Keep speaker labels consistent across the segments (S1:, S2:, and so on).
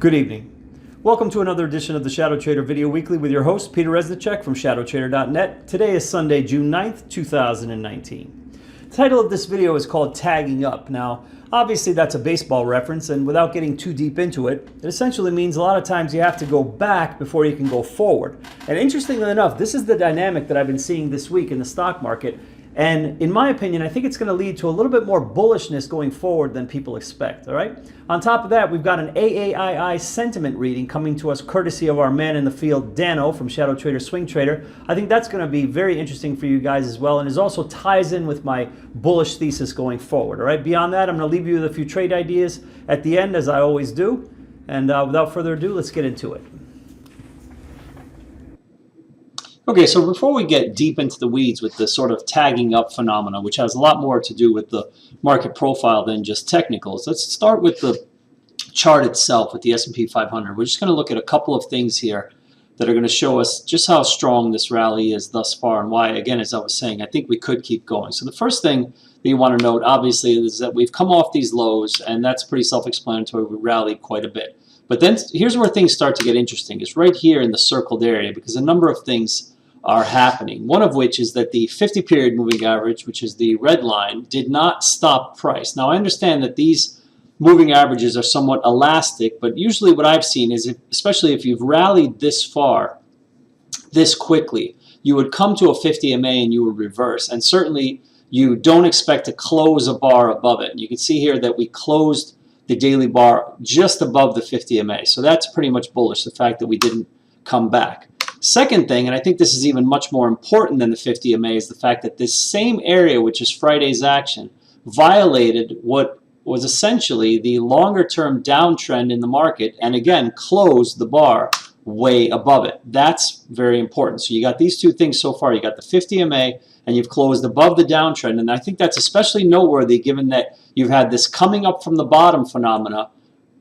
S1: Good evening. Welcome to another edition of the ShadowTrader Video Weekly with your host, Peter Resnicek from ShadowTrader.net. Today is Sunday, June 9th, 2019. The title of this video is called Tagging Up. Now, obviously that's a baseball reference, and without getting too deep into it, it essentially means a lot of times you have to go back before you can go forward. And interestingly enough, this is the dynamic that I've been seeing this week in the stock market. And in my opinion, I think it's going to lead to a little bit more bullishness going forward than people expect, all right? On top of that, we've got an AAII sentiment reading coming to us courtesy of our man in the field, Dano from ShadowTrader Swing Trader. I think that's going to be very interesting for you guys as well, and it also ties in with my bullish thesis going forward, all right? Beyond that, I'm going to leave you with a few trade ideas at the end, as I always do. And without further ado, let's get into it.
S2: Okay, so before we get deep into the weeds with the sort of tagging up phenomena, which has a lot more to do with the market profile than just technicals, let's start with the chart itself with the S&P 500. We're just going to look at a couple of things here that are going to show us just how strong this rally is thus far and why, again, as I was saying, I think we could keep going. So the first thing that you want to note, obviously, is that we've come off these lows, and that's pretty self-explanatory. We rallied quite a bit. But then here's where things start to get interesting. It's right here in the circled area because a number of things are happening. One of which is that the 50-period moving average, which is the red line, did not stop price. Now, I understand that these moving averages are somewhat elastic, but usually what I've seen is, especially if you've rallied this far, this quickly, you would come to a 50 MA and you would reverse. And certainly, you don't expect to close a bar above it. You can see here that we closed the daily bar just above the 50 MA. So that's pretty much bullish, the fact that we didn't come back. Second thing, and I think this is even much more important than the 50 MA, is the fact that this same area, which is Friday's action, violated what was essentially the longer-term downtrend in the market and, again, closed the bar way above it. That's very important. So you got these two things so far. You got the 50 MA, and you've closed above the downtrend. And I think that's especially noteworthy given that you've had this coming up from the bottom phenomena,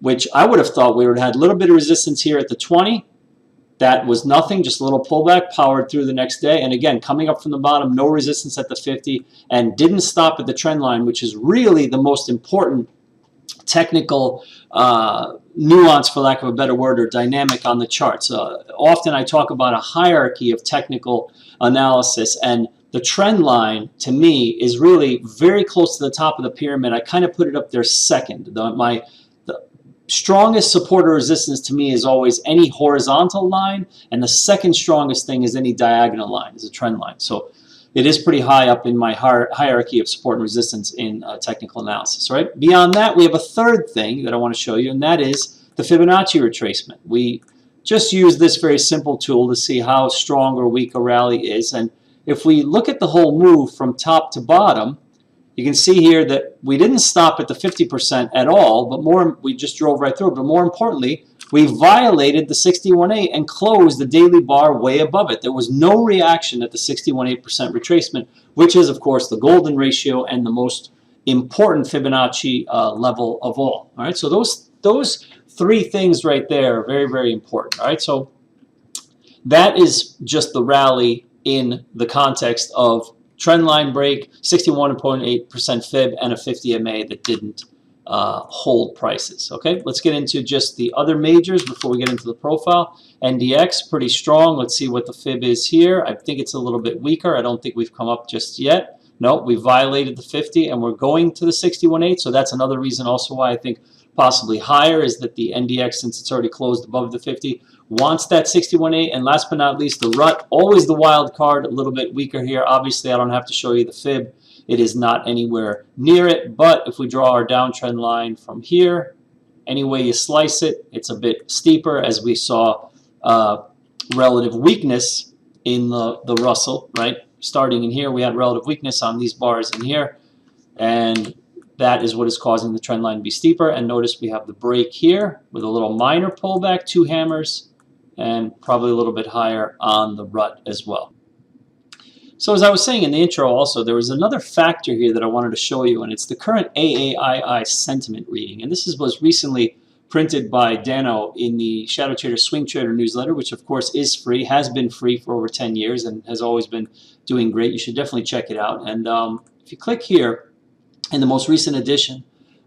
S2: which I would have thought we would have had a little bit of resistance here at the 20. That was nothing, just a little pullback, powered through the next day. And again, coming up from the bottom, no resistance at the 50, and didn't stop at the trend line, which is really the most important technical nuance, for lack of a better word, or dynamic on the charts. Often I talk about a hierarchy of technical analysis, and the trend line, to me, is really very close to the top of the pyramid. I kind of put it up there second. The strongest support or resistance to me is always any horizontal line, and the second strongest thing is any diagonal line, is a trend line. So it is pretty high up in my hierarchy of support and resistance in technical analysis. Right? Beyond that, we have a third thing that I want to show you, and that is the Fibonacci retracement. We just use this very simple tool to see how strong or weak a rally is, and if we look at the whole move from top to bottom, you can see here that we didn't stop at the 50% at all, but we just drove right through it. But more importantly, we violated the 61.8 and closed the daily bar way above it. There was no reaction at the 61.8% retracement, which is, of course, the golden ratio and the most important Fibonacci level of all. All right, so those three things right there are very, very important. All right, so that is just the rally in the context of trend line break, 61.8% fib, and a 50 MA that didn't hold prices. Okay, let's get into just the other majors before we get into the profile. NDX, pretty strong. Let's see what the fib is here. I think it's a little bit weaker. I don't think we've come up just yet. No, we violated the 50, and we're going to the 61.8, so that's another reason also why I think possibly higher is that the NDX, since it's already closed above the 50, wants that 61.8. And last but not least, the RUT, always the wild card, a little bit weaker here. Obviously, I don't have to show you the fib. It is not anywhere near it. But if we draw our downtrend line from here, any way you slice it, it's a bit steeper, as we saw relative weakness in the Russell, right? Starting in here, we had relative weakness on these bars in here. And that is what is causing the trend line to be steeper. And notice we have the break here with a little minor pullback, two hammers, and probably a little bit higher on the RUT as well. So as I was saying in the intro also, there was another factor here that I wanted to show you, and it's the current AAII sentiment reading. And this was recently printed by Dano in the ShadowTrader Swing Trader newsletter, which of course is free, has been free for over 10 years, and has always been doing great. You should definitely check it out. And if you click here, in the most recent edition,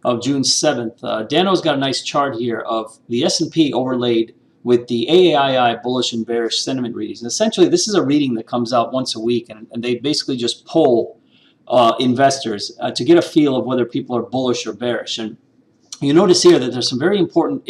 S2: of June 7th, Dano's got a nice chart here of the S&P overlaid with the AAII bullish and bearish sentiment readings. And essentially, this is a reading that comes out once a week, and they basically just poll investors to get a feel of whether people are bullish or bearish. And you notice here that there's some very important,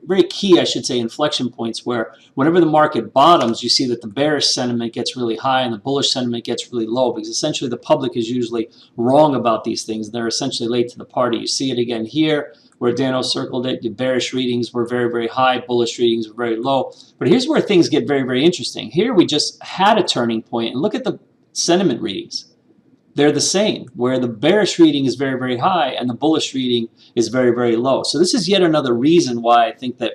S2: very key, I should say, inflection points where whenever the market bottoms, you see that the bearish sentiment gets really high and the bullish sentiment gets really low, because essentially the public is usually wrong about these things. They're essentially late to the party. You see it again here where Dano circled it. The bearish readings were very, very high. Bullish readings were very low. But here's where things get very, very interesting. Here we just had a turning point, and look at the sentiment readings. They're the same, where the bearish reading is very, very high and the bullish reading is very, very low. So this is yet another reason why I think that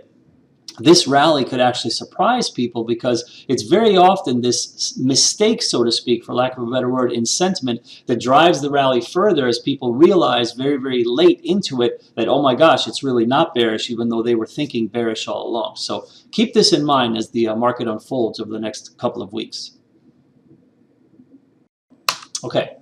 S2: this rally could actually surprise people, because it's very often this mistake, so to speak, for lack of a better word, in sentiment that drives the rally further as people realize very, very late into it that, oh my gosh, it's really not bearish, even though they were thinking bearish all along. So keep this in mind as the market unfolds over the next couple of weeks. Okay.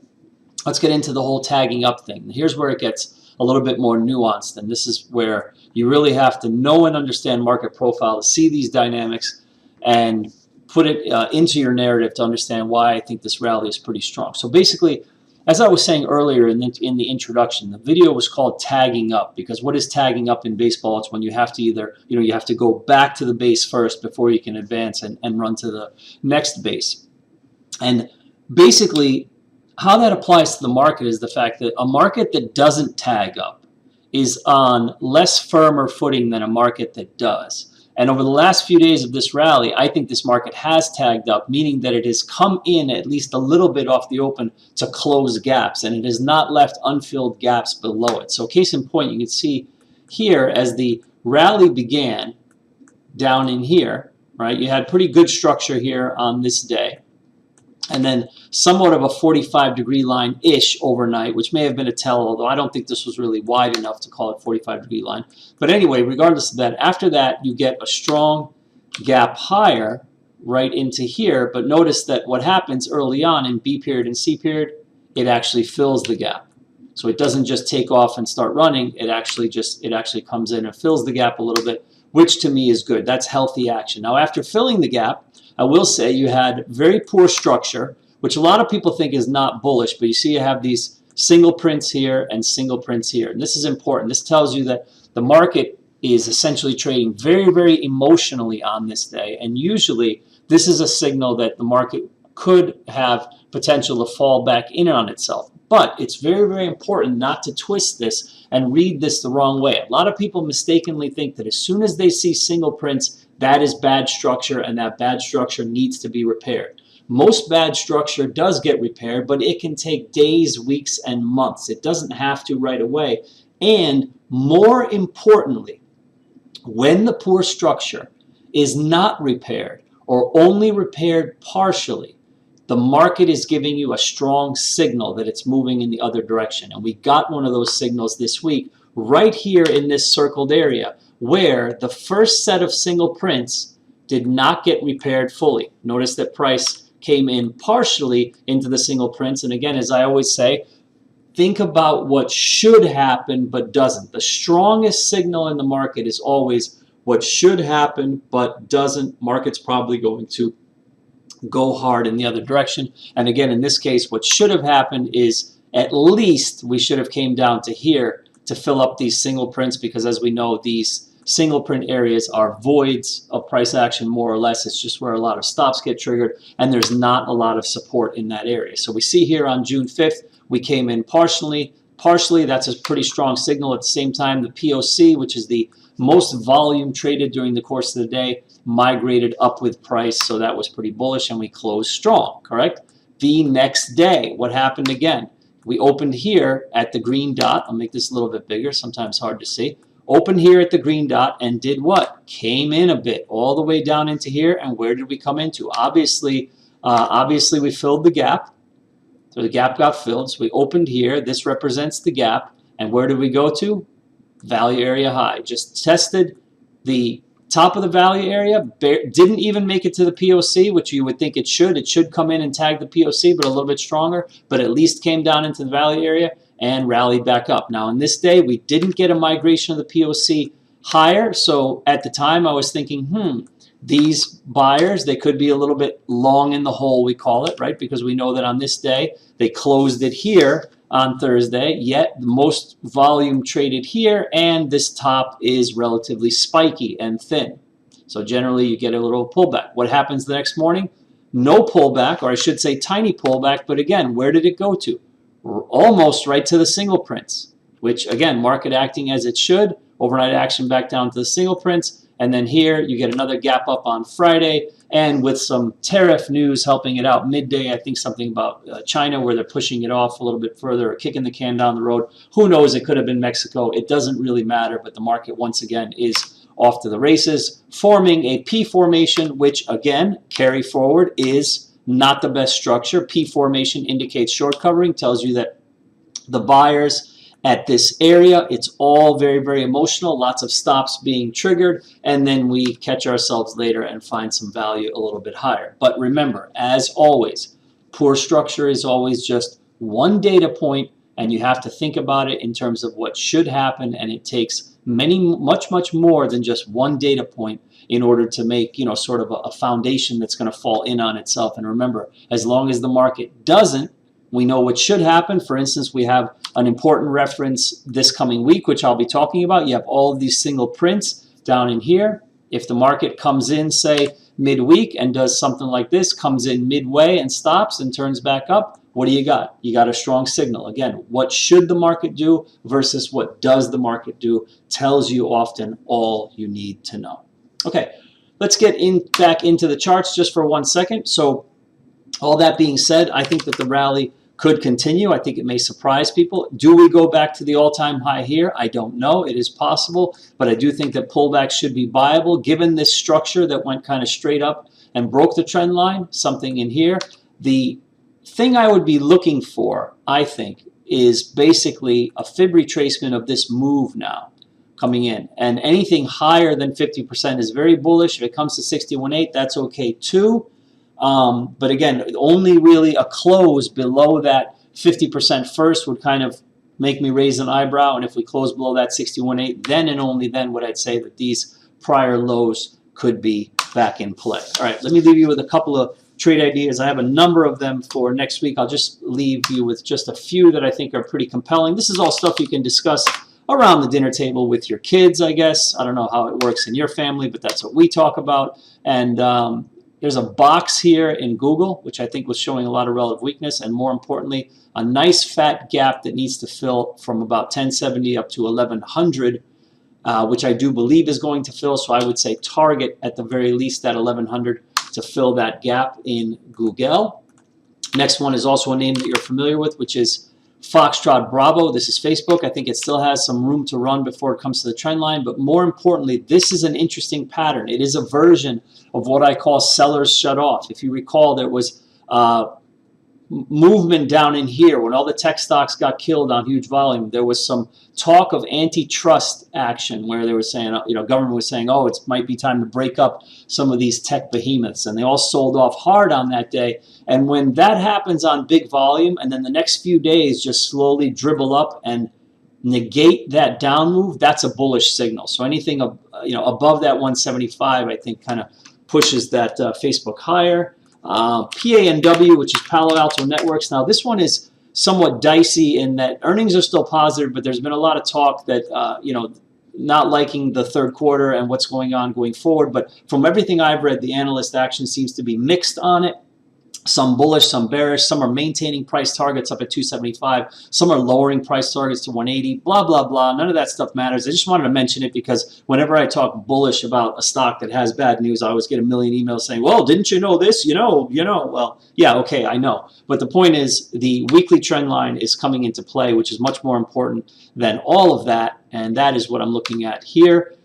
S2: Let's get into the whole tagging up thing. Here's where it gets a little bit more nuanced, and this is where you really have to know and understand market profile to see these dynamics and put it into your narrative to understand why I think this rally is pretty strong. So basically, as I was saying earlier in the introduction, the video was called tagging up, because what is tagging up in baseball? It's when you have to either, you have to go back to the base first before you can advance and run to the next base. And basically, how that applies to the market is the fact that a market that doesn't tag up is on less firmer footing than a market that does. And over the last few days of this rally, I think this market has tagged up, meaning that it has come in at least a little bit off the open to close gaps, and it has not left unfilled gaps below it. So case in point, you can see here as the rally began down in here, right, you had pretty good structure here on this day. And then somewhat of a 45-degree line-ish overnight, which may have been a tell, although I don't think this was really wide enough to call it 45-degree line. But anyway, regardless of that, after that, you get a strong gap higher right into here. But notice that what happens early on in B period and C period, it actually fills the gap. So it doesn't just take off and start running. It actually comes in and fills the gap a little bit, which to me is good. That's healthy action. Now, after filling the gap, I will say you had very poor structure, which a lot of people think is not bullish, but you see you have these single prints here and single prints here. And this is important. This tells you that the market is essentially trading very, very emotionally on this day. And usually this is a signal that the market could have potential to fall back in on itself. But it's very, very important not to twist this and read this the wrong way. A lot of people mistakenly think that as soon as they see single prints, that is bad structure, and that bad structure needs to be repaired. Most bad structure does get repaired, but it can take days, weeks, and months. It doesn't have to right away. And more importantly, when the poor structure is not repaired or only repaired partially, the market is giving you a strong signal that it's moving in the other direction. And we got one of those signals this week right here in this circled area, where the first set of single prints did not get repaired fully. Notice that price came in partially into the single prints. And again, as I always say, think about what should happen but doesn't. The strongest signal in the market is always what should happen but doesn't. Market's probably going to go hard in the other direction. And again, in this case, what should have happened is at least we should have came down to here to fill up these single prints, because as we know, these single print areas are voids of price action, more or less. It's just where a lot of stops get triggered, and there's not a lot of support in that area. So we see here on June 5th, we came in partially. That's a pretty strong signal. At the same time, the POC, which is the most volume traded during the course of the day, migrated up with price, so that was pretty bullish, and we closed strong, correct? The next day, what happened again? We opened here at the green dot. I'll make this a little bit bigger, sometimes hard to see. Opened here at the green dot and did what? Came in a bit, all the way down into here, and where did we come into? Obviously we filled the gap. So the gap got filled, so we opened here. This represents the gap, and where did we go to? Value area high. Just tested the top of the value area, didn't even make it to the POC, which you would think it should. It should come in and tag the POC, but a little bit stronger, but at least came down into the value area. and rallied back up. Now, in this day, we didn't get a migration of the POC higher, so at the time I was thinking, these buyers, they could be a little bit long in the hole, we call it, right? Because we know that on this day, they closed it here on Thursday, yet the most volume traded here, and this top is relatively spiky and thin. So generally, you get a little pullback. What happens the next morning? No pullback, or I should say tiny pullback, but again, where did it go to? Almost right to the single prints, which again, market acting as it should, overnight action back down to the single prints, and then here you get another gap up on Friday, and with some tariff news helping it out midday, I think something about China where they're pushing it off a little bit further or kicking the can down the road. Who knows, it could have been Mexico. It doesn't really matter, but the market once again is off to the races, forming a P formation, which again, carry forward is not the best structure. P formation indicates short covering, tells you that the buyers at this area, it's all very, very emotional, lots of stops being triggered, and then we catch ourselves later and find some value a little bit higher. But remember, as always, poor structure is always just one data point, and you have to think about it in terms of what should happen, and it takes much more than just one data point in order to make, sort of a foundation that's going to fall in on itself. And remember, as long as the market doesn't, we know what should happen. For instance, we have an important reference this coming week, which I'll be talking about. You have all of these single prints down in here. If the market comes in, say, midweek and does something like this, comes in midway and stops and turns back up, what do you got? You got a strong signal. Again, what should the market do versus what does the market do tells you often all you need to know. Okay, let's get back into the charts just for 1 second. So all that being said, I think that the rally could continue. I think it may surprise people. Do we go back to the all-time high here? I don't know. It is possible, but I do think that pullbacks should be viable given this structure that went kind of straight up and broke the trend line, something in here. The thing I would be looking for, I think, is basically a fib retracement of this move now coming in. And anything higher than 50% is very bullish. If it comes to 61.8, that's okay too. But again, only really a close below that 50% first would kind of make me raise an eyebrow. And if we close below that 61.8, then and only then would I'd say that these prior lows could be back in play. All right, let me leave you with a couple of trade ideas. I have a number of them for next week. I'll just leave you with just a few that I think are pretty compelling. This is all stuff you can discuss around the dinner table with your kids, I guess. I don't know how it works in your family, but that's what we talk about. And there's a box here in Google, which I think was showing a lot of relative weakness, and more importantly, a nice fat gap that needs to fill from about 1070 up to 1100, which I do believe is going to fill. So I would say target at the very least that 1100 to fill that gap in Google. Next one is also a name that you're familiar with, which is Foxtrot Bravo. This is Facebook. I think it still has some room to run before it comes to the trend line, but more importantly, this is an interesting pattern. It is a version of what I call sellers shut off. If you recall, there was movement down in here when all the tech stocks got killed on huge volume. There was some talk of antitrust action where they were saying, government was saying, oh, it might be time to break up some of these tech behemoths, and they all sold off hard on that day. And when that happens on big volume, and then the next few days just slowly dribble up and negate that down move, that's a bullish signal. So anything above that 175, I think, kind of pushes that Facebook higher. PANW, which is Palo Alto Networks. Now, this one is somewhat dicey in that earnings are still positive, but there's been a lot of talk that, not liking the third quarter and what's going on going forward. But from everything I've read, the analyst action seems to be mixed on it. Some bullish, some bearish, some are maintaining price targets up at 275, some are lowering price targets to 180, blah, blah, blah. None of that stuff matters. I just wanted to mention it because whenever I talk bullish about a stock that has bad news, I always get a million emails saying, well, didn't you know this? Well, yeah, okay, I know. But the point is the weekly trend line is coming into play, which is much more important than all of that. And that is what I'm looking at here.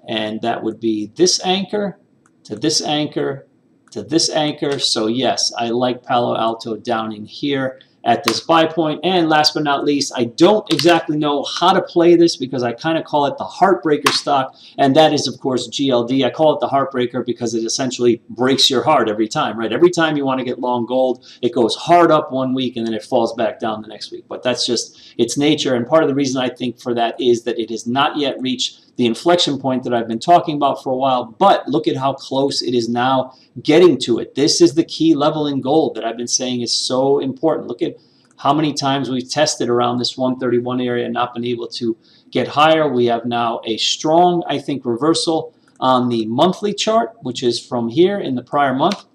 S2: And that would be this anchor to this anchor to this anchor. So yes, I like Palo Alto down in here, at this buy point. And last but not least, I don't exactly know how to play this because I kind of call it the heartbreaker stock, and that is, of course, GLD. I call it the heartbreaker because it essentially breaks your heart every time, right? Every time you want to get long gold, it goes hard up one week and then it falls back down the next week. But that's just its nature, and part of the reason I think for that is that it has not yet reached the inflection point that I've been talking about for a while, but look at how close it is now getting to it. This is the key level in gold that I've been saying is so important. Look at how many times we've tested around this 131 area and not been able to get higher. We have now a strong, I think, reversal on the monthly chart, which is from here in the prior month.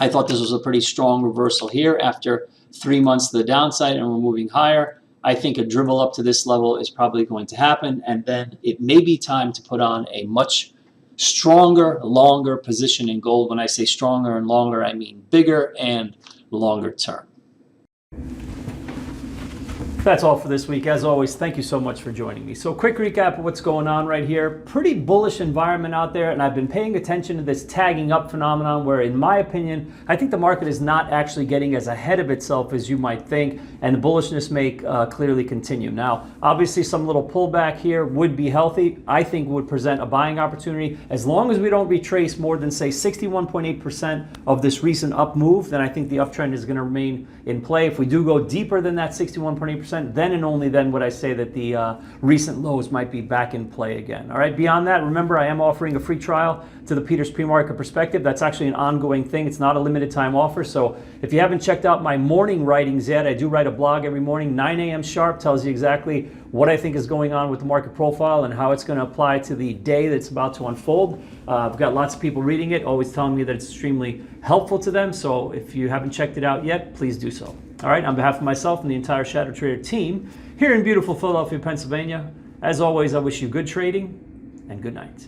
S2: I thought this was a pretty strong reversal here after 3 months to the downside, and we're moving higher. I think a dribble up to this level is probably going to happen, and then it may be time to put on a much stronger, longer position in gold. When I say stronger and longer, I mean bigger and longer term.
S1: That's all for this week. As always, thank you so much for joining me. So quick recap of what's going on right here. Pretty bullish environment out there, and I've been paying attention to this tagging up phenomenon where, in my opinion, I think the market is not actually getting as ahead of itself as you might think, and the bullishness may clearly continue. Now, obviously, some little pullback here would be healthy. I think would present a buying opportunity. As long as we don't retrace more than, say, 61.8% of this recent up move, then I think the uptrend is going to remain in play. If we do go deeper than that 61.8%, then and only then would I say that the recent lows might be back in play again. All right, beyond that, remember I am offering a free trial to the Peter's Pre-Market Perspective. That's actually an ongoing thing. It's not a limited time offer. So if you haven't checked out my morning writings yet, I do write a blog every morning, 9 a.m. sharp, tells you exactly what I think is going on with the market profile and how it's going to apply to the day that's about to unfold. I've got lots of people reading it, always telling me that it's extremely helpful to them. So if you haven't checked it out yet, please do so. All right, on behalf of myself and the entire ShadowTrader team here in beautiful Philadelphia, Pennsylvania, as always, I wish you good trading and good night.